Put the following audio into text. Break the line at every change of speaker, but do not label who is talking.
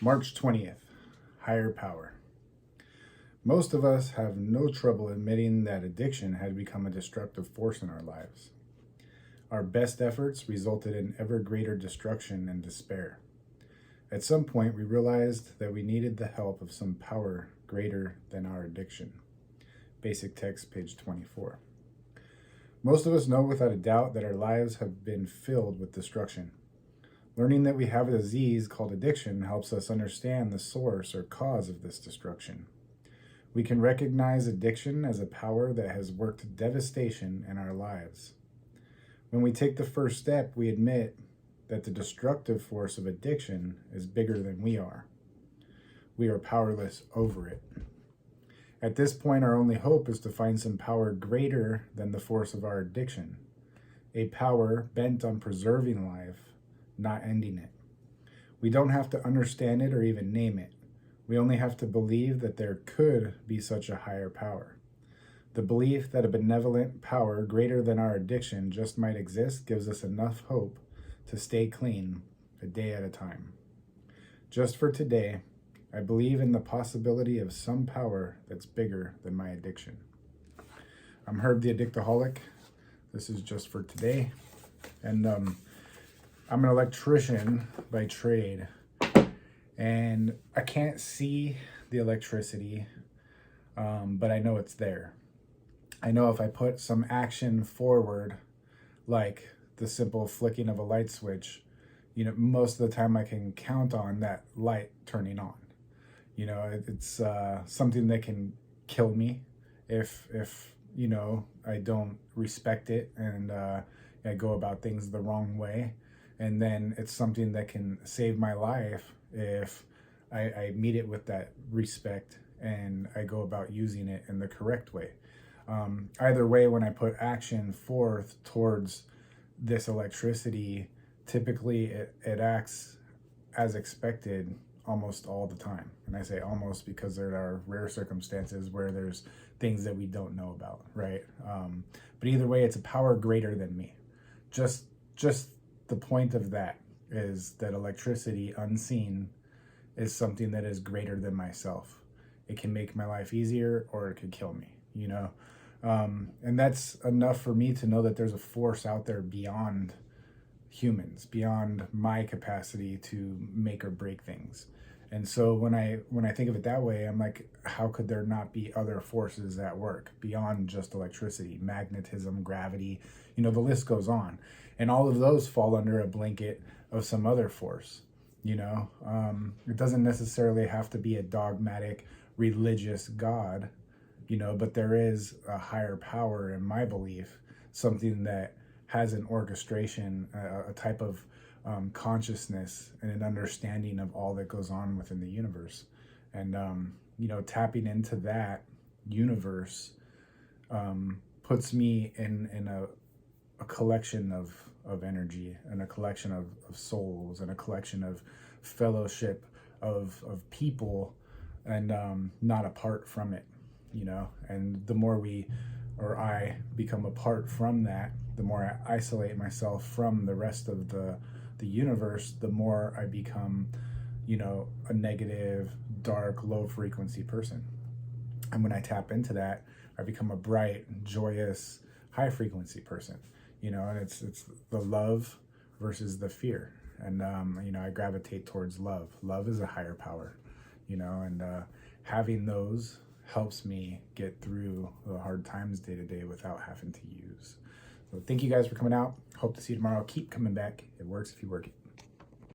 March 20th, higher power. Most of us have no trouble admitting that addiction had become a destructive force in our lives. Our best efforts resulted in ever greater destruction and despair. At some point, we realized that we needed the help of some power greater than our addiction. Basic text, page 24. Most of us know without a doubt that our lives have been filled with destruction. Learning that we have a disease called addiction helps us understand the source or cause of this destruction. We can recognize addiction as a power that has worked devastation in our lives. When we take the first step, we admit that the destructive force of addiction is bigger than we are. We are powerless over it. At this point, our only hope is to find some power greater than the force of our addiction, a power bent on preserving life, not ending it. We don't have to understand it or even name it. We only have to believe that there could be such a higher power. The belief that a benevolent power greater than our addiction just might exist gives us enough hope to stay clean a day at a time. Just for today, I believe in the possibility of some power that's bigger than my addiction. I'm Herb the Addictaholic. This is just for today. And I'm an electrician by trade, and I can't see the electricity, but I know it's there. I know if I put some action forward, like the simple flicking of a light switch, most of the time I can count on that light turning on. It's something that can kill me if I don't respect it and I go about things the wrong way. And then it's something that can save my life if I meet it with that respect and I go about using it in the correct way. Either way, when I put action forth towards this electricity, typically it acts as expected almost all the time. And I say almost because there are rare circumstances where there's things that we don't know about, right? But either way, it's a power greater than me. Just the point of that is that electricity unseen is something that is greater than myself. It can make my life easier or it could kill me, and that's enough for me to know that there's a force out there beyond humans, beyond my capacity to make or break things. And so when I think of it that way, I'm like, how could there not be other forces at work beyond just electricity, magnetism, gravity, the list goes on. And all of those fall under a blanket of some other force, It doesn't necessarily have to be a dogmatic religious God, but there is a higher power in my belief, something that has an orchestration, a type of consciousness and an understanding of all that goes on within the universe. And, tapping into that universe puts me in a collection of energy and a collection of souls and a collection of fellowship of people and not apart from it, and the more I become apart from that, the more I isolate myself from the rest of the universe, the more I become, a negative, dark, low frequency person. And when I tap into that, I become a bright, joyous, high frequency person, and it's the love versus the fear. And, I gravitate towards love. Love is a higher power, and having those helps me get through the hard times day to day without having to use. So thank you guys for coming out. Hope to see you tomorrow. Keep coming back. It works if you work it.